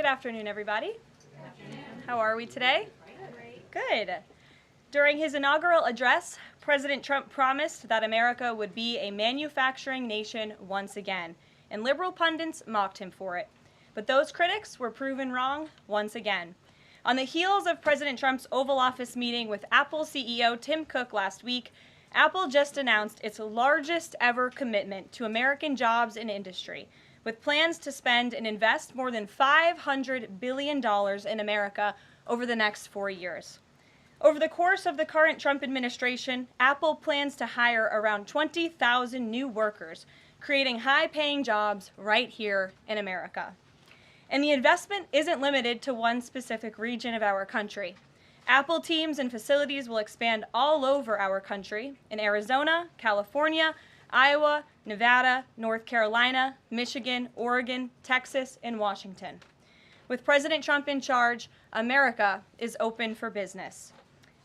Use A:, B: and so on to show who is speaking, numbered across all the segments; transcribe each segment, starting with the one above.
A: Good afternoon, everybody. Good afternoon. How are we today? Good. During his inaugural address, President Trump promised that America would be a manufacturing nation once again, and liberal pundits mocked him for it. But those critics were proven wrong once again. On the heels of President Trump's Oval Office meeting with Apple CEO Tim Cook last week, Apple just announced its largest ever commitment to American jobs and industry, with plans to spend and invest more than $500 billion in America over the next 4 years. Over the course of the current Trump administration, Apple plans to hire around 20,000 new workers, creating high-paying jobs right here in America. And the investment isn't limited to one specific region of our country. Apple teams and facilities will expand all over our country in Arizona, California, Iowa, Nevada, North Carolina, Michigan, Oregon, Texas, and Washington. With President Trump in charge, America is open for business.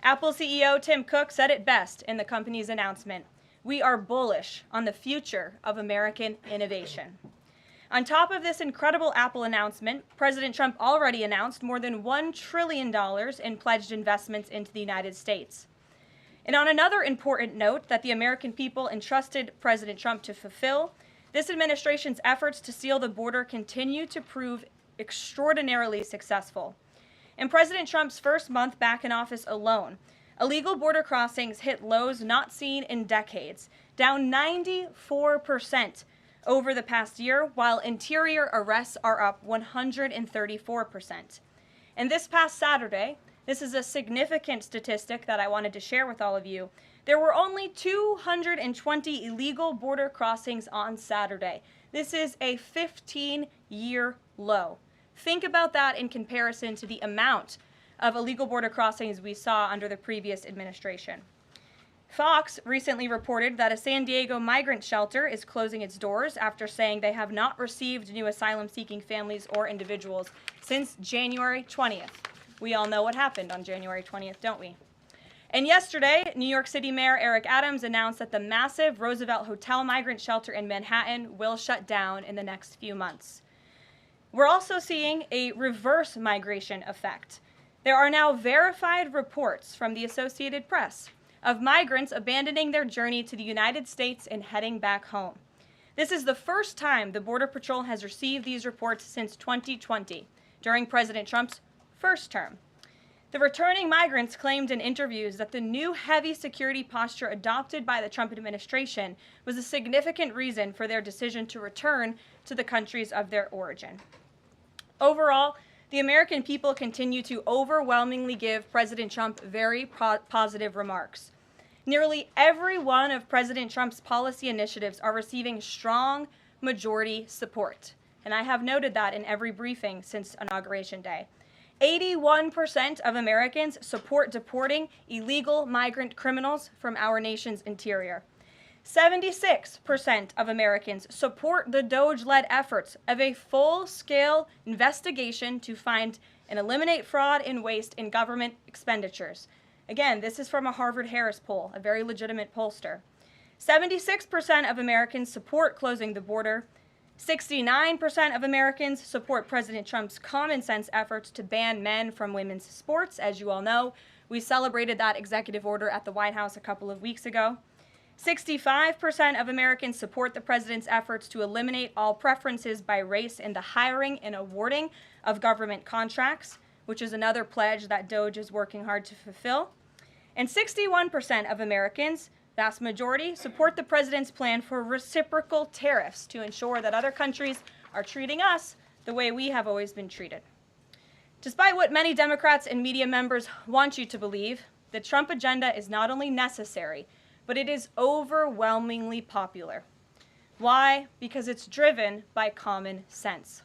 A: Apple CEO Tim Cook said it best in the company's announcement: "We are bullish on the future of American innovation." On top of this incredible Apple announcement, President Trump already announced more than $1 trillion in pledged investments into the United States. And on another important note that the American people entrusted President Trump to fulfill, this administration's efforts to seal the border continue to prove extraordinarily successful. In President Trump's first month back in office alone, illegal border crossings hit lows not seen in decades, down 94% over the past year, while interior arrests are up 134%. And this past Saturday, this is a significant statistic that I wanted to share with all of you, there were only 220 illegal border crossings on Saturday. This is a 15-year low. Think about that in comparison to the amount of illegal border crossings we saw under the previous administration. Fox recently reported that a San Diego migrant shelter is closing its doors after saying they have not received new asylum-seeking families or individuals since January 20th. We all know what happened on January 20th, don't we? And yesterday, New York City Mayor Eric Adams announced that the massive Roosevelt Hotel migrant shelter in Manhattan will shut down in the next few months. We're also seeing a reverse migration effect. There are now verified reports from the Associated Press of migrants abandoning their journey to the United States and heading back home. This is the first time the Border Patrol has received these reports since 2020, during President Trump's first term. The returning migrants claimed in interviews that the new heavy security posture adopted by the Trump administration was a significant reason for their decision to return to the countries of their origin. Overall, the American people continue to overwhelmingly give President Trump very positive remarks. Nearly every one of President Trump's policy initiatives are receiving strong majority support, and I have noted that in every briefing since Inauguration Day. 81% of Americans support deporting illegal migrant criminals from our nation's interior. 76% of Americans support the DOJ-led efforts of a full-scale investigation to find and eliminate fraud and waste in government expenditures. Again, this is from a Harvard-Harris poll, a very legitimate pollster. 76% of Americans support closing the border. 69% of Americans support President Trump's common-sense efforts to ban men from women's sports. As you all know, we celebrated that executive order at the White House a couple of weeks ago. 65% of Americans support the president's efforts to eliminate all preferences by race in the hiring and awarding of government contracts, which is another pledge that DOJ is working hard to fulfill. And 61% of Americans, vast majority, support the president's plan for reciprocal tariffs to ensure that other countries are treating us the way we have always been treated. Despite what many Democrats and media members want you to believe, the Trump agenda is not only necessary, but it is overwhelmingly popular. Why? Because it's driven by common sense.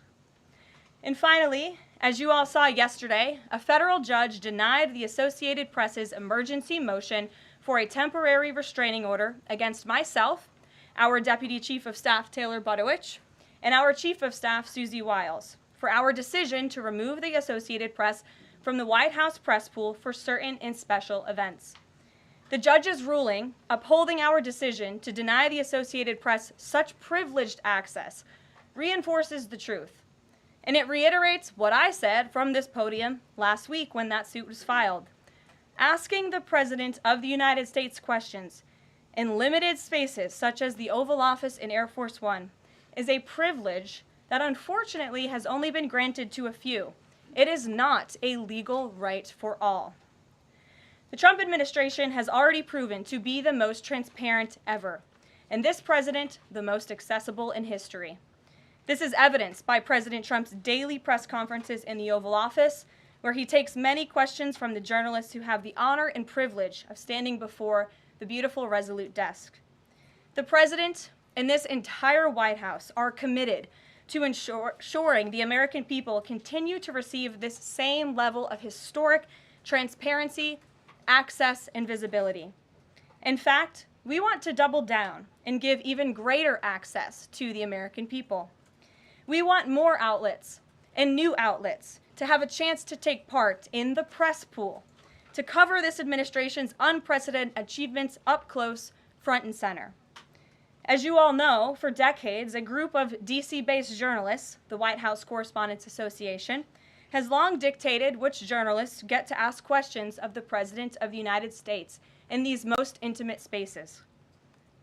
A: And finally, as you all saw yesterday, a federal judge denied the Associated Press's emergency motion for a temporary restraining order against myself, our Deputy Chief of Staff Taylor Budowich, and our Chief of Staff Susie Wiles for our decision to remove the Associated Press from the White House press pool for certain and special events. The judge's ruling, upholding our decision to deny the Associated Press such privileged access, reinforces the truth. And it reiterates what I said from this podium last week when that suit was filed. Asking the President of the United States questions in limited spaces, such as the Oval Office in Air Force One, is a privilege that unfortunately has only been granted to a few. It is not a legal right for all. The Trump administration has already proven to be the most transparent ever, and this president, the most accessible in history. This is evidenced by President Trump's daily press conferences in the Oval Office, where he takes many questions from the journalists who have the honor and privilege of standing before the beautiful Resolute desk. The president and this entire White House are committed to ensuring the American people continue to receive this same level of historic transparency, access, and visibility. In fact, we want to double down and give even greater access to the American people. We want more outlets and new outlets to have a chance to take part in the press pool, to cover this administration's unprecedented achievements up close, front and center. As you all know, for decades, a group of DC-based journalists, the White House Correspondents Association, has long dictated which journalists get to ask questions of the President of the United States in these most intimate spaces.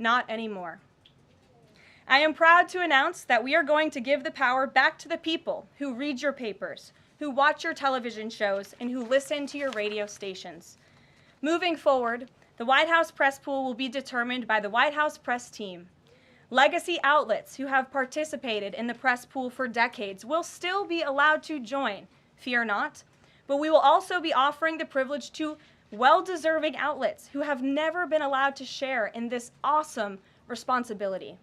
A: Not anymore. I am proud to announce that we are going to give the power back to the people who read your papers, who watch your television shows, and who listen to your radio stations. Moving forward, the White House press pool will be determined by the White House press team. Legacy outlets who have participated in the press pool for decades will still be allowed to join, fear not, but we will also be offering the privilege to well-deserving outlets who have never been allowed to share in this awesome responsibility.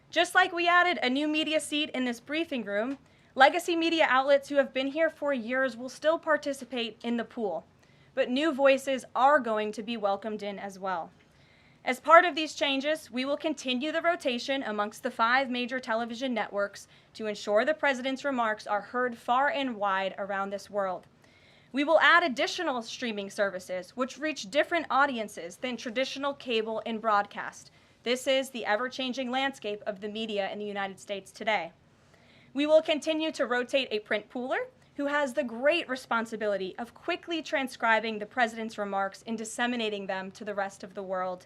A: Just like we added a new media seat in this briefing room, legacy media outlets who have been here for years will still participate in the pool, but new voices are going to be welcomed in as well. As part of these changes, we will continue the rotation amongst the 5 major television networks to ensure the president's remarks are heard far and wide around this world. We will add additional streaming services which reach different audiences than traditional cable and broadcast. This is the ever-changing landscape of the media in the United States today. We will continue to rotate a print pooler who has the great responsibility of quickly transcribing the president's remarks and disseminating them to the rest of the world.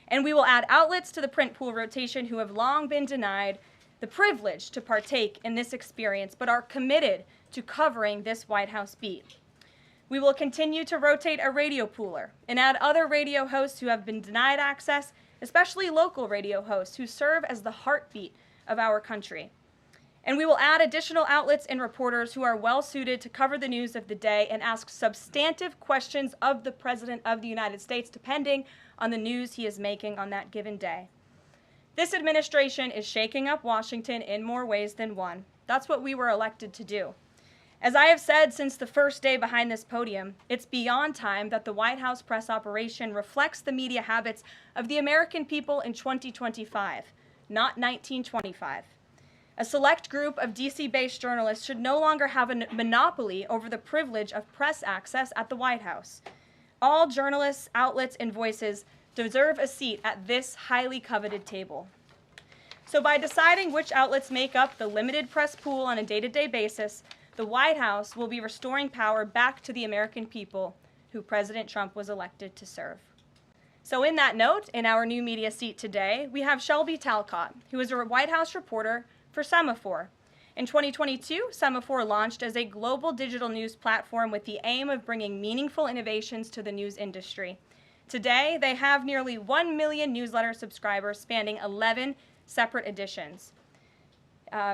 A: And we will add outlets to the print pool rotation who have long been denied the privilege to partake in this experience, but are committed to covering this White House beat. We will continue to rotate a radio pooler and add other radio hosts who have been denied access, especially local radio hosts who serve as the heartbeat of our country. And we will add additional outlets and reporters who are well-suited to cover the news of the day and ask substantive questions of the President of the United States, depending on the news he is making on that given day. This administration is shaking up Washington in more ways than one. That's what we were elected to do. As I have said since the first day behind this podium, it's beyond time that the White House press operation reflects the media habits of the American people in 2025, not 1925. A select group of DC-based journalists should no longer have a monopoly over the privilege of press access at the White House. All journalists, outlets, and voices deserve a seat at this highly coveted table. So by deciding which outlets make up the limited press pool on a day-to-day basis, the White House will be restoring power back to the American people who President Trump was elected to serve. So in that note, in our new media seat today, we have Shelby Talcott, who is a White House reporter for Semaphore. In 2022, Semaphore launched as a global digital news platform with the aim of bringing meaningful innovations to the news industry. Today, they have nearly 1 million newsletter subscribers spanning 11 separate editions.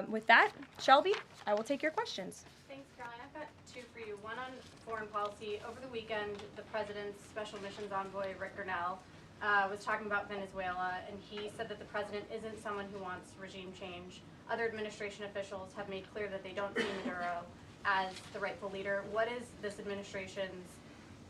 A: With that, Shelby, I will take your questions.
B: Thanks, Caroline. I've got 2 for you. One on foreign policy. Over the weekend, the president's special missions envoy, Rick Grenell, was talking about Venezuela, and he said that the president isn't someone who wants regime change. Other administration officials have made clear that they don't see Maduro as the rightful leader. What is this administration's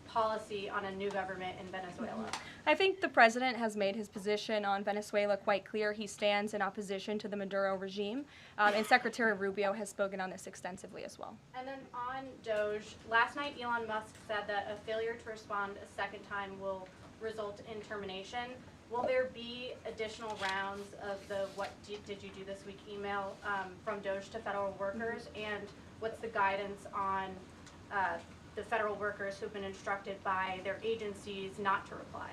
B: policy on a new government in Venezuela?
A: I think the president has made his position on Venezuela quite clear. He stands in opposition to the Maduro regime, and Secretary Rubio has spoken on this extensively as well.
B: And then on Doge, last night Elon Musk said that a failure to respond a second time will result in termination. Will there be additional rounds of the did you do this week email from DOJ to federal workers? And what's the guidance on the federal workers who've been instructed by their agencies not to reply?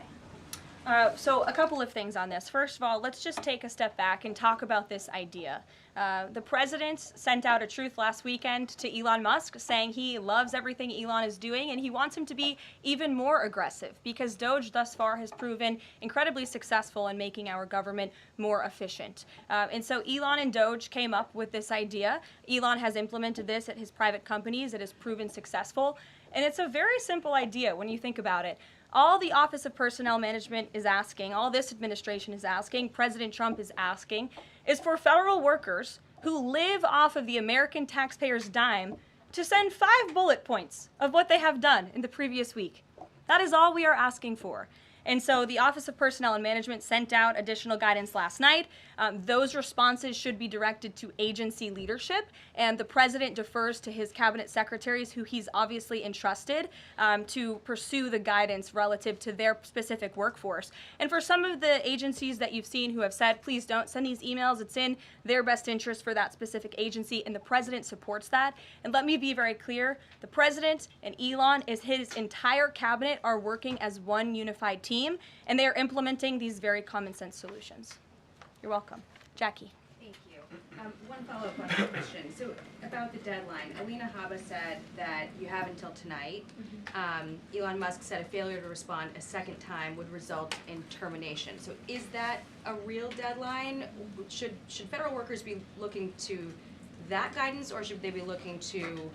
A: So a couple of things on this. First of all, let's just take a step back and talk about this idea. The president sent out a truth last weekend to Elon Musk saying he loves everything Elon is doing and he wants him to be even more aggressive because DOJ thus far has proven incredibly successful in making our government more efficient. And so Elon and DOJ came up with this idea. Elon has implemented this at his private companies. It has proven successful. And it's a very simple idea when you think about it. All the Office of Personnel Management is asking, all this administration is asking, President Trump is asking, is for federal workers who live off of the American taxpayer's dime to send 5 bullet points of what they have done in the previous week. That is all we are asking for. And so the Office of Personnel and Management sent out additional guidance last night. Those responses should be directed to agency leadership, and the president defers to his cabinet secretaries, who he's obviously entrusted to pursue the guidance relative to their specific workforce. And for some of the agencies that you've seen who have said, please don't send these emails, it's in their best interest for that specific agency, and the president supports that. And let me be very clear, the president and Elon, his entire cabinet are working as one unified team. And they are implementing these very common sense solutions. You're welcome. Jackie.
C: Thank you. One follow-up on that question. So about the deadline, Alina Habba said that you have until tonight. Elon Musk said a failure to respond a second time would result in termination. So is that a real deadline? Should federal workers be looking to that guidance, or should they be looking to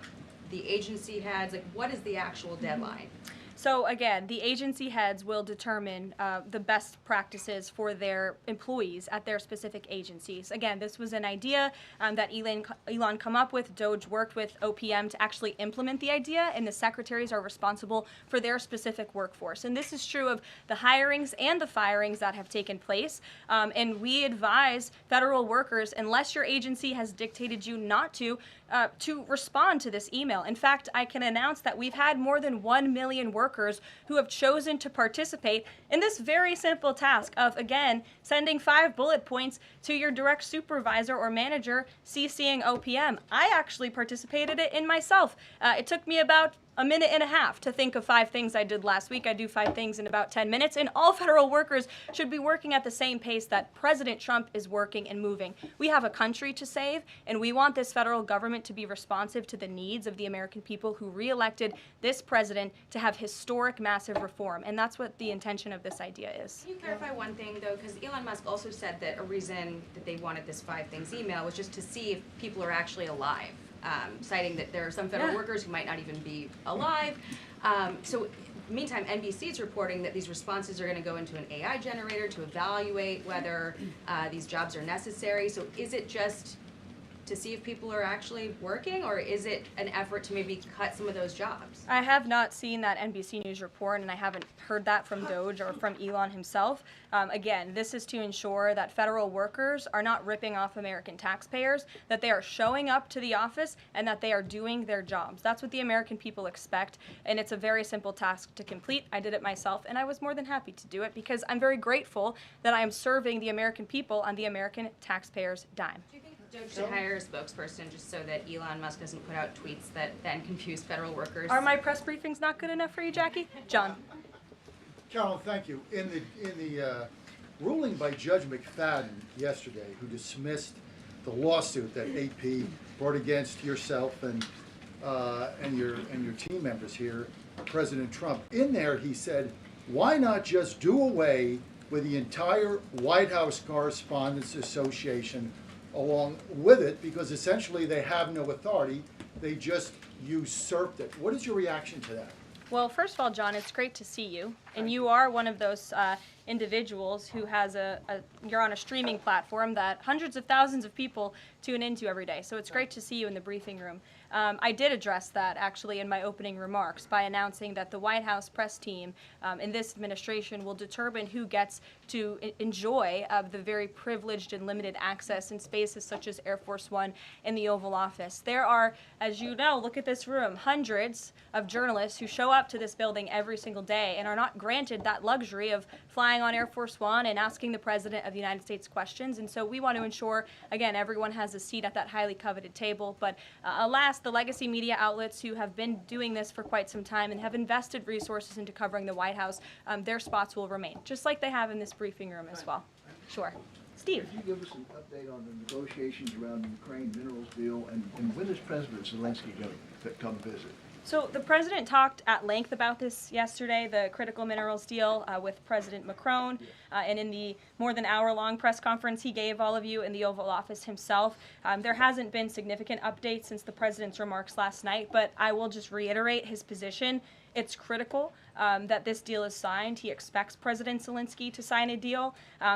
C: the agency heads? Like, what is the actual deadline?
A: So again, the agency heads will determine the best practices for their employees at their specific agencies. Again, this was an idea that Elon come up with. DOJ worked with OPM to actually implement the idea, and the secretaries are responsible for their specific workforce. And this is true of the hirings and the firings that have taken place. And we advise federal workers, unless your agency has dictated you not to respond to this email. In fact, I can announce that we've had more than 1 million workers who have chosen to participate in this very simple task of, again, sending 5 bullet points to your direct supervisor or manager, CCing OPM. I actually participated in myself. It took me about a minute and a half to think of 5 things I did last week. I do 5 things in about 10 minutes, and all federal workers should be working at the same pace that President Trump is working and moving. We have a country to save, and we want this federal government to be responsive to the needs of the American people who re-elected this president to have historic, massive reform, and that's what the intention of this idea is.
C: Can you clarify one thing, though? Because Elon Musk also said that a reason that they wanted this 5 things email was just to see if people are actually alive. Citing that there are some federal workers who might not even be alive. So meantime, NBC is reporting that these responses are going to go into an AI generator to evaluate whether these jobs are necessary. So is it just to see if people are actually working, or is it an effort to maybe cut some of those jobs?
A: I have not seen that NBC News report, and I haven't heard that from DOJ or from Elon himself. Again, this is to ensure that federal workers are not ripping off American taxpayers, that they are showing up to the office, and that they are doing their jobs. That's what the American people expect, and it's a very simple task to complete. I did it myself, and I was more than happy to do it because I'm very grateful that I am serving the American people on the American taxpayer's dime.
C: Do you think DOJ should hire a spokesperson just so that Elon Musk doesn't put out tweets that then confuse federal workers?
A: Are my press briefings not good enough for you, Jackie? John.
D: Carolyn, thank you. In the ruling by Judge McFadden yesterday, who dismissed the lawsuit that AP brought against yourself and your team members here, President Trump, in there he said, why not just do away with the entire White House Correspondents Association along with it, because essentially they have no authority, they just usurped it. What is your reaction to that?
A: Well, first of all, John, it's great to see you. And you are one of those individuals who has you're on a streaming platform that hundreds of thousands of people tune into every day. So it's great to see you in the briefing room. I did address that actually in my opening remarks by announcing that the White House press team in this administration will determine who gets to enjoy the very privileged and limited access in spaces such as Air Force One and the Oval Office. There are, as you know, look at this room, hundreds of journalists who show up to this building every single day and are not granted that luxury of flying on Air Force One and asking the President of the United States questions. And so we want to ensure, again, everyone has a seat at that highly coveted table. But alas, the legacy media outlets who have been doing this for quite some time and have invested resources into covering the White House, their spots will remain, just like they have in this briefing room as well. Sure. Steve.
E: Could you give us an update on the negotiations around the Ukraine minerals deal, and when is President Zelensky going to come visit?
A: So the president talked at length about this yesterday, the critical minerals deal with President Macron, and in the more than hour-long press conference he gave all of you in the Oval Office himself. There hasn't been significant updates since the president's remarks last night, but I will just reiterate his position. It's critical that this deal is signed. He expects President Zelensky to sign a deal.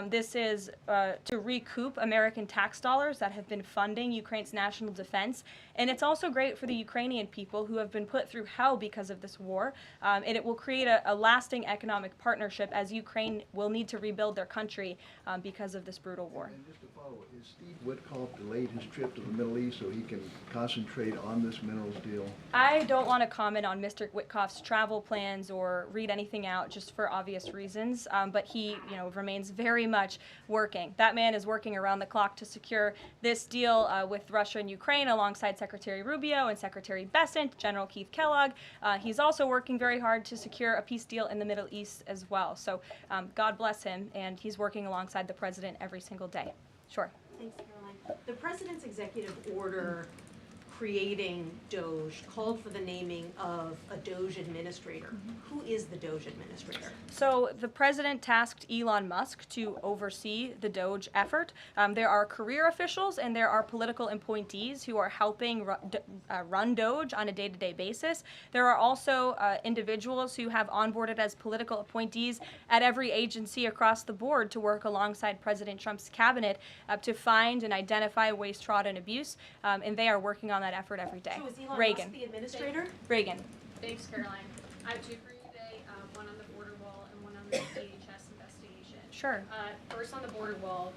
A: This is to recoup American tax dollars that have been funding Ukraine's national defense. And it's also great for the Ukrainian people who have been put through hell because of this war. And it will create a lasting economic partnership as Ukraine will need to rebuild their country because of this brutal war.
E: And just to follow, is Steve Witkoff delayed his trip to the Middle East so he can concentrate on this minerals deal?
A: I don't want to comment on Mr. Witkoff's travel plans or read anything out just for obvious reasons, but he, remains very much working. That man is working around the clock to secure this deal with Russia and Ukraine alongside Secretary Rubio and Secretary Bessent, General Keith Kellogg. He's also working very hard to secure a peace deal in the Middle East as well. So God bless him, and he's working alongside the president every single day. Sure.
F: Thanks, Caroline. The president's executive order creating DOGE called for the naming of a DOGE administrator. Who is the DOGE administrator?
A: So the president tasked Elon Musk to oversee the DOGE effort. There are career officials and there are political appointees who are helping run DOGE on a day-to-day basis. There are also individuals who have onboarded as political appointees at every agency across the board to work alongside President Trump's cabinet to find and identify waste, fraud, and abuse, and they are working on that effort every day.
F: So is Elon
A: Reagan.
F: Musk the administrator?
A: Reagan.
B: Thanks, Caroline. I have two for you today, one on the border wall and one on the DHS investigation.
A: Sure.
B: First on the border wall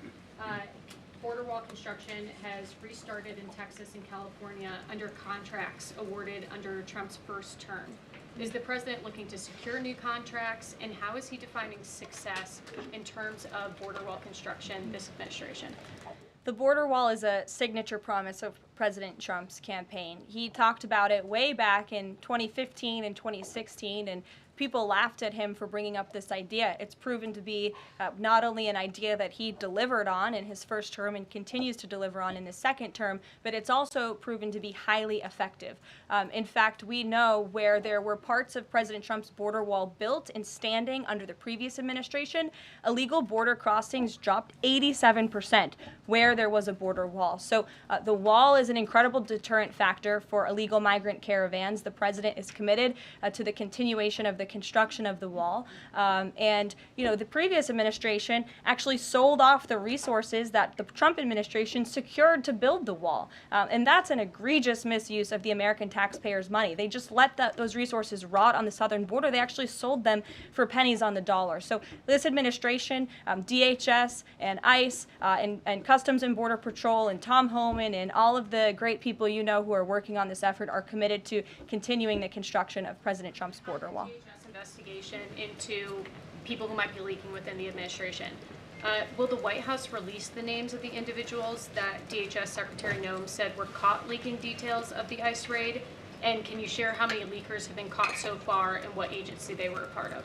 B: construction has restarted in Texas and California under contracts awarded under Trump's first term. Is the president looking to secure new contracts, and how is he defining success in terms of border wall construction this administration?
A: The border wall is a signature promise of President Trump's campaign. He talked about it way back in 2015 and 2016, and people laughed at him for bringing up this idea. It's proven to be not only an idea that he delivered on in his first term and continues to deliver on in his second term, but it's also proven to be highly effective. In fact, we know where there were parts of President Trump's border wall built and standing under the previous administration, illegal border crossings dropped 87% where there was a border wall. So the wall is an incredible deterrent factor for illegal migrant caravans. The president is committed to the continuation of the construction of the wall. And the previous administration actually sold off the resources that the Trump administration secured to build the wall. And that's an egregious misuse of the American taxpayers' money. They just let those resources rot on the southern border. They actually sold them for pennies on the dollar. So this administration, DHS and ICE and Customs and Border Patrol and Tom Homan and all of the great people who are working on this effort are committed to continuing the construction of President Trump's border wall.
B: DHS investigation into people who might be leaking within the administration. Will the White House release the names of the individuals that DHS Secretary Noem said were caught leaking details of the ICE raid? And can you share how many leakers have been caught so far and what agency they were a part of?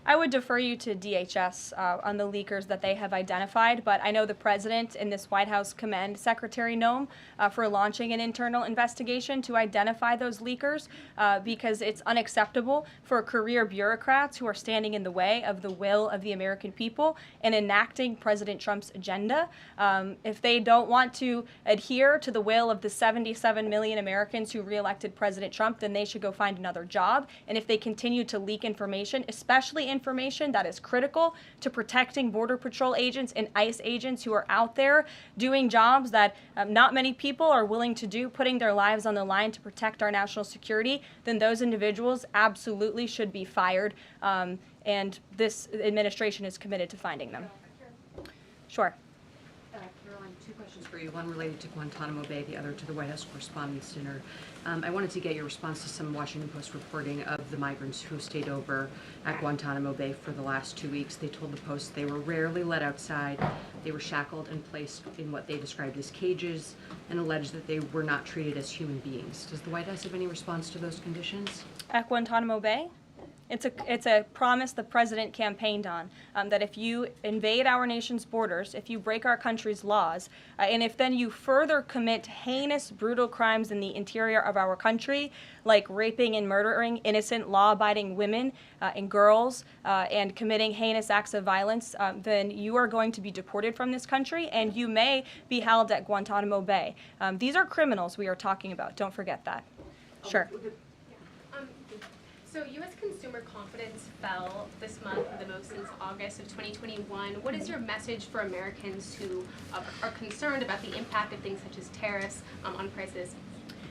A: I would defer you to DHS on the leakers that they have identified, but I know the president and this White House commend Secretary Noem for launching an internal investigation to identify those leakers because it's unacceptable for career bureaucrats who are standing in the way of the will of the American people and enacting President Trump's agenda. If they don't want to adhere to the will of the 77 million Americans who reelected President Trump, then they should go find another job. And if they continue to leak information, especially information that is critical to protecting Border Patrol agents and ICE agents who are out there doing jobs that not many people are willing to do, putting their lives on the line to protect our national security, then those individuals absolutely should be fired. And this administration is committed to finding them. Sure.
F: Caroline, two questions
G: for you, one related to Guantanamo Bay, the other to the White House Correspondents' Dinner. I wanted to get your response to some Washington Post reporting of the migrants who stayed over at Guantanamo Bay for the last 2 weeks. They told the Post they were rarely let outside, they were shackled and placed in what they described as cages, and alleged that they were not treated as human beings. Does the White House have any response to those conditions?
A: At Guantanamo Bay? It's a promise the president campaigned on, that if you invade our nation's borders, if you break our country's laws, and if then you further commit heinous, brutal crimes in the interior of our country, like raping and murdering innocent, law-abiding women and girls, and committing heinous acts of violence, then you are going to be deported from this country, and you may be held at Guantanamo Bay. These are criminals we are talking about. Don't forget that. Sure.
H: So U.S. consumer confidence fell this month the most since August of 2021. What is your message for Americans who are concerned about the impact of things such as tariffs on prices?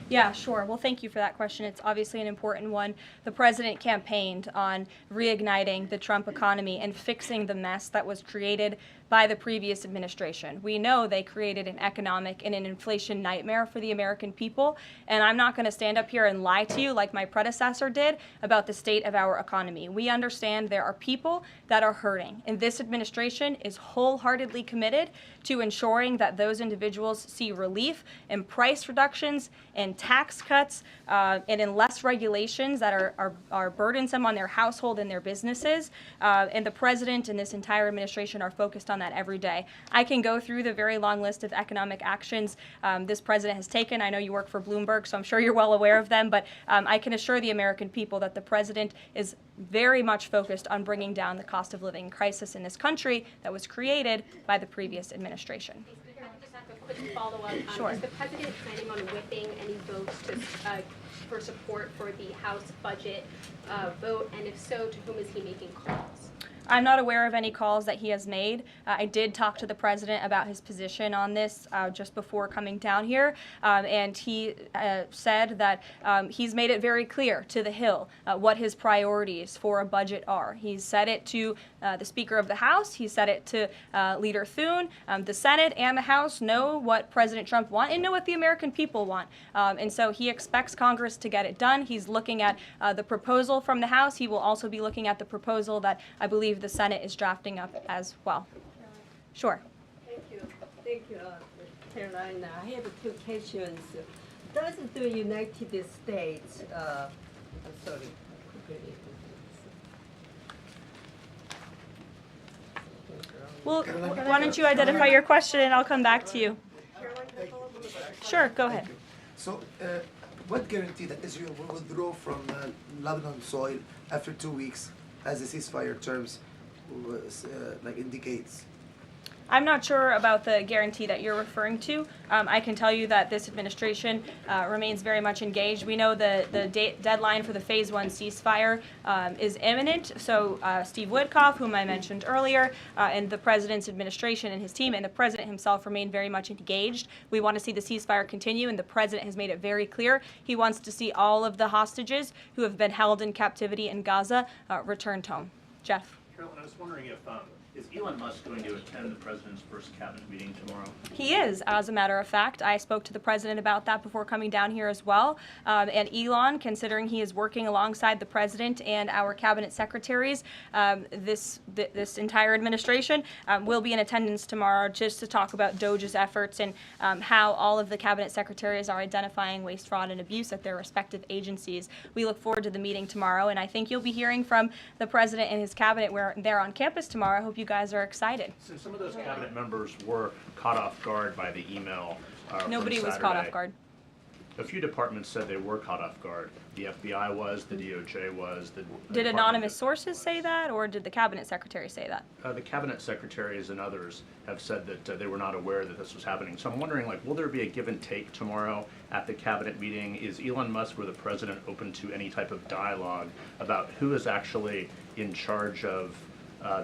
A: Yeah, sure. Well, thank you for that question. It's obviously an important one. The president campaigned on reigniting the Trump economy and fixing the mess that was created by the previous administration. We know they created an economic and an inflation nightmare for the American people, and I'm not going to stand up here and lie to you like my predecessor did about the state of our economy. We understand there are people that are hurting, and this administration is wholeheartedly committed to ensuring that those individuals see relief and price reductions and tax cuts and in less regulations that are burdensome on their household and their businesses. And the president and this entire administration are focused on that every day. I can go through the very long list of economic actions this president has taken. I know you work for Bloomberg, so I'm sure you're well aware of them, but I can assure the American people that the president is very much focused on bringing down the cost of living crisis in this country that was created by the previous administration.
H: If I could just ask a quick follow-up.
A: Sure.
H: Is the president planning on whipping any votes for support for the House budget vote? And if so, to whom is he making calls?
A: I'm not aware of any calls that he has made. I did talk to the president about his position on this just before coming down here, and he said that he's made it very clear to the Hill what his priorities for a budget are. He's said it to the Speaker of the House. He said it to Leader Thune. The Senate and the House know what President Trump wants and know what the American people want. And so he expects Congress to get it done. He's looking at the proposal from the House. He will also be looking at the proposal that I believe the Senate is drafting up as well. Sure.
I: Thank you, Caroline. I have two questions. Does the United States, sorry.
A: Well, why don't you identify your question and I'll come back to you. Sure, go ahead.
J: So, what guarantee that Israel will withdraw from Lebanon soil after 2 weeks, as the ceasefire terms indicates?
A: I'm not sure about the guarantee that you're referring to. I can tell you that this administration remains very much engaged. We know the deadline for the Phase 1 ceasefire is imminent. So Steve Witkoff, whom I mentioned earlier, and the president's administration and his team and the president himself remain very much engaged. We want to see the ceasefire continue, and the president has made it very clear he wants to see all of the hostages who have been held in captivity in Gaza returned home. Jeff.
K: Caroline, I was wondering if is Elon Musk going to attend the president's first cabinet meeting tomorrow?
A: He is, as a matter of fact. I spoke to the president about that before coming down here as well. And Elon, considering he is working alongside the president and our cabinet secretaries, this entire administration will be in attendance tomorrow just to talk about DOJ's efforts and how all of the cabinet secretaries are identifying waste, fraud, and abuse at their respective agencies. We look forward to the meeting tomorrow, and I think you'll be hearing from the president and his cabinet where they're on campus tomorrow. I hope you guys are excited.
K: Since some of those cabinet members were caught off guard by the email
A: Nobody
K: from
A: was caught
K: Saturday,
A: off guard.
K: A few departments said they were caught off guard. The FBI was, the DOJ was.
A: Did anonymous sources say that, or did the cabinet secretary say that?
K: The cabinet secretaries and others have said that they were not aware that this was happening. So I'm wondering, will there be a give and take tomorrow at the cabinet meeting? Is Elon Musk or the president open to any type of dialogue about who is actually in charge of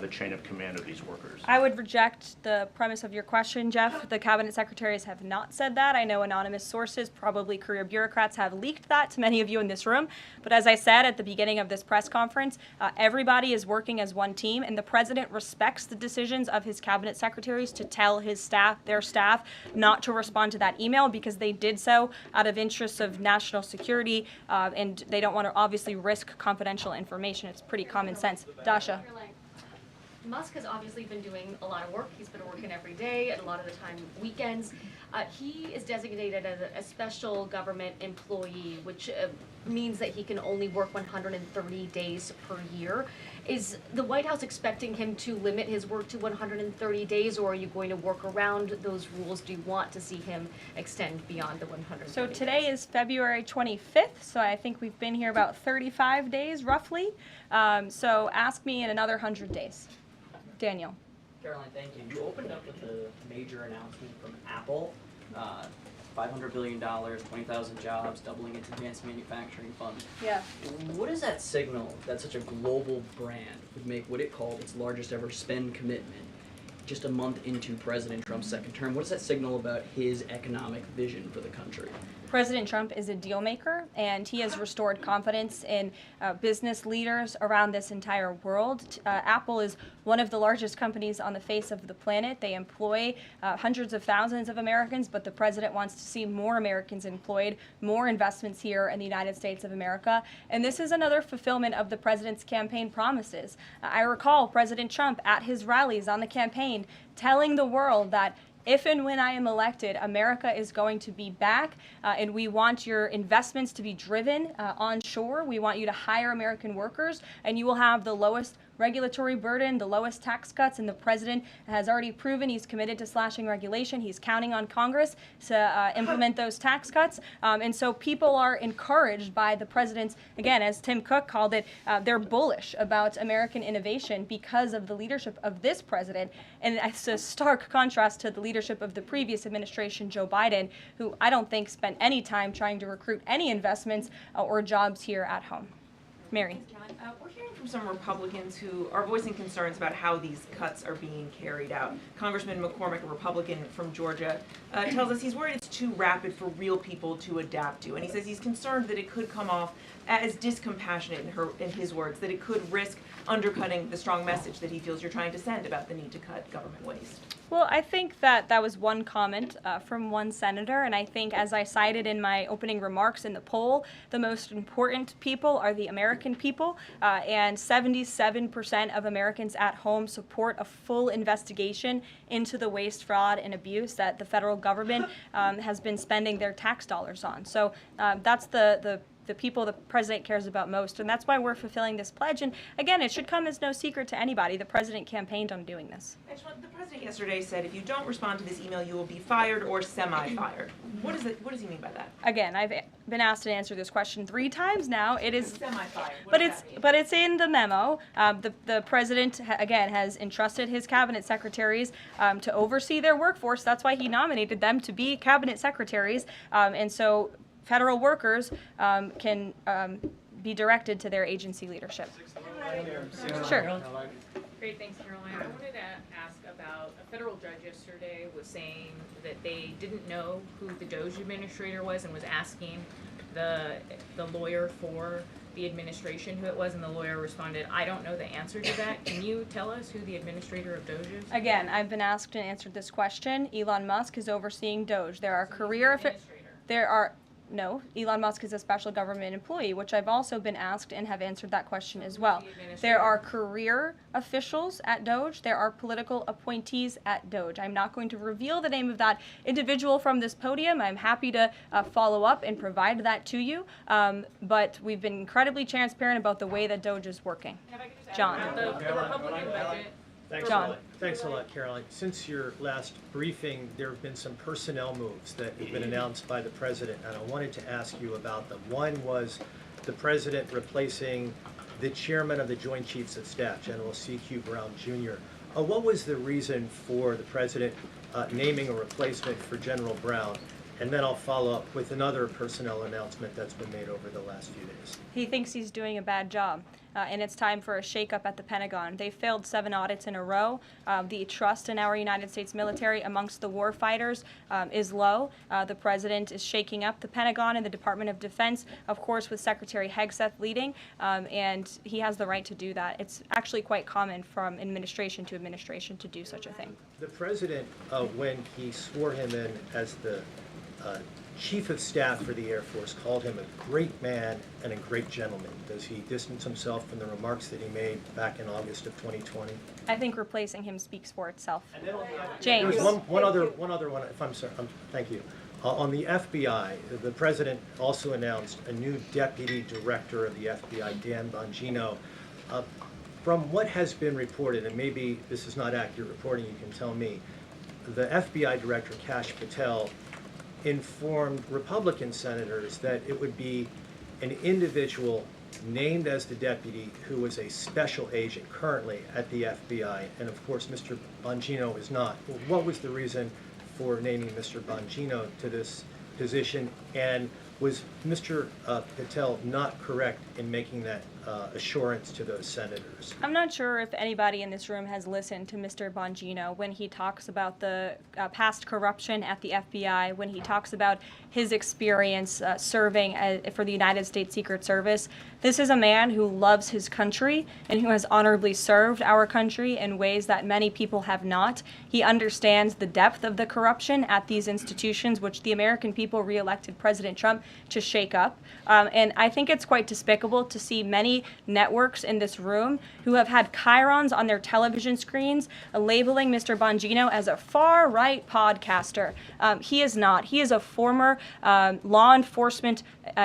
K: the chain of command of these workers?
A: I would reject the premise of your question, Jeff. The cabinet secretaries have not said that. I know anonymous sources, probably career bureaucrats, have leaked that to many of you in this room. But as I said at the beginning of this press conference, everybody is working as one team, and the president respects the decisions of his cabinet secretaries to tell his staff, their staff, not to respond to that email because they did so out of interests of national security, and they don't want to obviously risk confidential information. It's pretty common sense. Dasha.
C: Musk has obviously been doing a lot of work. He's been working every day, and a lot of the time weekends. He is designated as a special government employee, which means that he can only work 130 days per year. Is the White House expecting him to limit his work to 130 days, or are you going to work around those rules? Do you want to see him extend beyond the 130
A: So
C: days?
A: today is February 25th, so I think we've been here about 35 days roughly. So ask me in another 100 days. Daniel.
L: Karoline, thank you. You opened up with a major announcement from Apple, $500 billion, 20,000 jobs, doubling its advanced manufacturing fund.
A: Yeah.
L: What does that signal that such a global brand would make what it called its largest ever spend commitment just a month into President Trump's second term? What does that signal about his economic vision for the country?
A: President Trump is a deal maker, and he has restored confidence in business leaders around this entire world. Apple is one of the largest companies on the face of the planet. They employ hundreds of thousands of Americans, but the president wants to see more Americans employed, more investments here in the United States of America. And this is another fulfillment of the president's campaign promises. I recall President Trump at his rallies on the campaign telling the world that if and when I am elected, America is going to be back, and we want your investments to be driven onshore. We want you to hire American workers, and you will have the lowest regulatory burden, the lowest tax cuts, and the president has already proven he's committed to slashing regulation. He's counting on Congress to implement those tax cuts. And so people are encouraged by the president's, again, as Tim Cook called it, they're bullish about American innovation because of the leadership of this president. And it's a stark contrast to the leadership of the previous administration, Joe Biden, who I don't think spent any time trying to recruit any investments or jobs here at home. Mary.
M: We're hearing from some Republicans who are voicing concerns about how these cuts are being carried out. Congressman McCormick, a Republican from Georgia, tells us he's worried it's too rapid for real people to adapt to. And he says he's concerned that it could come off as discompassionate, in his words, that it could risk undercutting the strong message that he feels you're trying to send about the need to cut government waste.
A: Well, I think that was one comment from one senator, and I think, as I cited in my opening remarks in the poll, the most important people are the American people, and 77% of Americans at home support a full investigation into the waste, fraud, and abuse that the federal government has been spending their tax dollars on. So that's the people the president cares about most, and that's why we're fulfilling this pledge. And again, it should come as no secret to anybody. The president campaigned on doing this.
M: The president yesterday said if you don't respond to this email, you will be fired or semi-fired. What does he mean by that?
A: Again, I've been asked to answer this question 3 times now. It is
M: semi-fired.
A: But it's in the memo. The president again has entrusted his cabinet secretaries to oversee their workforce. That's why he nominated them to be cabinet secretaries, and so federal workers can be directed to their agency leadership. Sure.
N: Great, thanks, Caroline. I wanted to ask about a federal judge yesterday was saying that they didn't know who the DOJ administrator was and was asking the lawyer for the administration who it was, and the lawyer responded, I don't know the answer to that. Can you tell us who the administrator of DOJ is?
A: Again, I've been asked and answered this question. Elon Musk is overseeing DOJ. There are No, Elon Musk is a special government employee, which I've also been asked and have answered that question as well. There are career officials at DOJ. There are political appointees at DOJ. I'm not going to reveal the name of that individual from this podium. I'm happy to follow up and provide that to you. But we've been incredibly transparent about the way that DOJ is working. John.
N: The Republican budget.
O: Thanks a lot, Caroline. Since your last briefing, there have been some personnel moves that have been announced by the president, and I wanted to ask you about them. One was the president replacing the chairman of the Joint Chiefs of Staff, General C.Q. Brown Jr. What was the reason for the president naming a replacement for General Brown? and then I'll follow up with another personnel announcement that's been made over the last few days.
A: He thinks he's doing a bad job, and it's time for a shakeup at the Pentagon. They failed 7 audits in a row. The trust in our United States military amongst the war fighters is low. The president is shaking up the Pentagon and the Department of Defense, of course, with Secretary Hegseth leading, and he has the right to do that. It's actually quite common from administration to administration to do such a thing.
O: The president, when he swore him in as the Chief of Staff for the Air Force, called him a great man and a great gentleman. Does he distance himself from the remarks that he made back in August of 2020?
A: I think replacing him speaks for itself.
O: James.
A: James.
O: One other one, if I'm sorry, thank you. On the FBI, the president also announced a new deputy director of the FBI, Dan Bongino. From what has been reported, and maybe this is not accurate reporting, you can tell me, the FBI director, Kash Patel, informed Republican senators that it would be an individual named as the deputy who was a special agent currently at the FBI, and of course Mr. Bongino is not. What was the reason for naming Mr. Bongino to this position, and was Mr. Patel not correct in making that assurance to those senators?
A: I'm not sure if anybody in this room has listened to Mr. Bongino when he talks about the past corruption at the FBI, when he talks about his experience serving for the United States Secret Service. This is a man who loves his country and who has honorably served our country in ways that many people have not. He understands the depth of the corruption at these institutions, which the American people re-elected President Trump to shake up. And I think it's quite despicable to see many networks in this room who have had chyrons on their television screens labeling Mr. Bongino as a far-right podcaster. He is not. He is a former law enforcement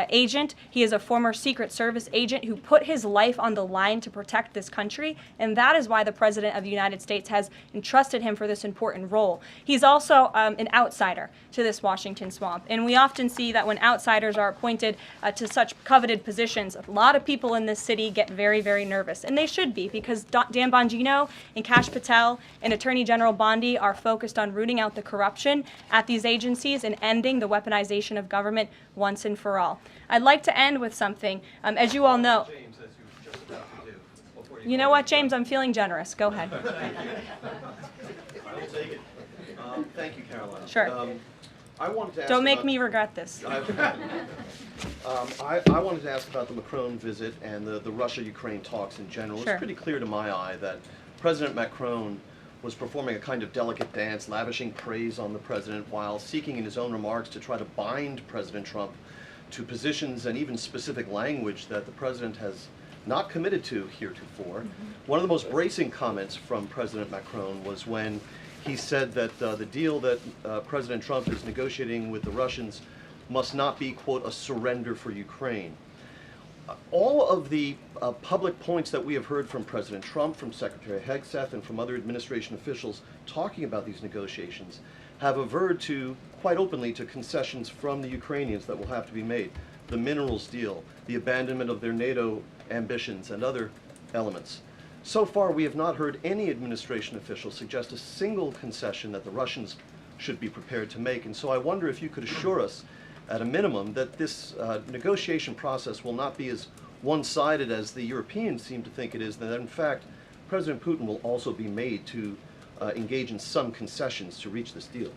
A: agent. He is a former Secret Service agent who put his life on the line to protect this country, and that is why the President of the United States has entrusted him for this important role. He's also an outsider to this Washington swamp, and we often see that when outsiders are appointed to such coveted positions, a lot of people in this city get very, very nervous, and they should be, because Dan Bongino and Kash Patel and Attorney General Bondi are focused on rooting out the corruption at these agencies and ending the weaponization of government once and for all. I'd like to end with something. As you all know,
P: James, as you were just about to do.
A: You know what, James? I'm feeling generous. Go ahead.
P: I will take it. Thank you, Caroline.
A: Sure.
P: I wanted to ask
A: Don't make
P: about-
A: me regret this.
P: I wanted to ask about the Macron visit and the Russia-Ukraine talks in general.
A: Sure.
P: It's pretty clear to my eye that President Macron was performing a kind of delicate dance, lavishing praise on the president while seeking in his own remarks to try to bind President Trump to positions and even specific language that the president has not committed to heretofore. One of the most bracing comments from President Macron was when he said that the deal that President Trump is negotiating with the Russians must not be, quote, a surrender for Ukraine. All of the public points that we have heard from President Trump, from Secretary Hegseth, and from other administration officials talking about these negotiations have averred to, quite openly, to concessions from the Ukrainians that will have to be made. The minerals deal, the abandonment of their NATO ambitions, and other elements. So far, we have not heard any administration official suggest a single concession that the Russians should be prepared to make. And so I wonder if you could assure us, at a minimum, that this negotiation process will not be as one-sided as the Europeans seem to think it is, that in fact, President Putin will also be made to engage in some concessions to reach this deal.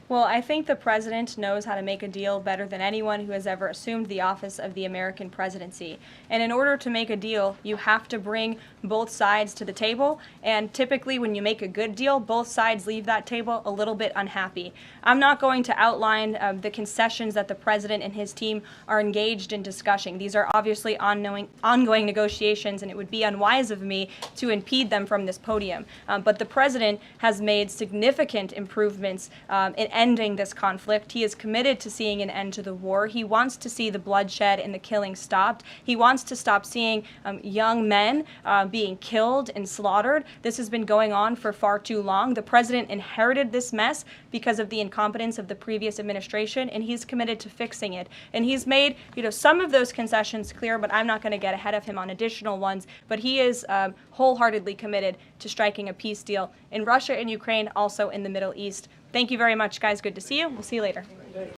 A: Well, I think the president knows how to make a deal better than anyone who has ever assumed the office of the American presidency. And in order to make a deal, you have to bring both sides to the table. And typically when you make a good deal, both sides leave that table a little bit unhappy. I'm not going to outline the concessions that the president and his team are engaged in discussing. These are obviously ongoing negotiations, and it would be unwise of me to impede them from this podium. But the president has made significant improvements in ending this conflict. He is committed to seeing an end to the war. He wants to see the bloodshed and the killing stopped. He wants to stop seeing young men being killed and slaughtered. This has been going on for far too long. The president inherited this mess because of the incompetence of the previous administration, and he's committed to fixing it. And he's made, some of those concessions clear, but I'm not going to get ahead of him on additional ones. But he is wholeheartedly committed to striking a peace deal in Russia and Ukraine, also in the Middle East. Thank you very much, guys. Good to see you. We'll see you later.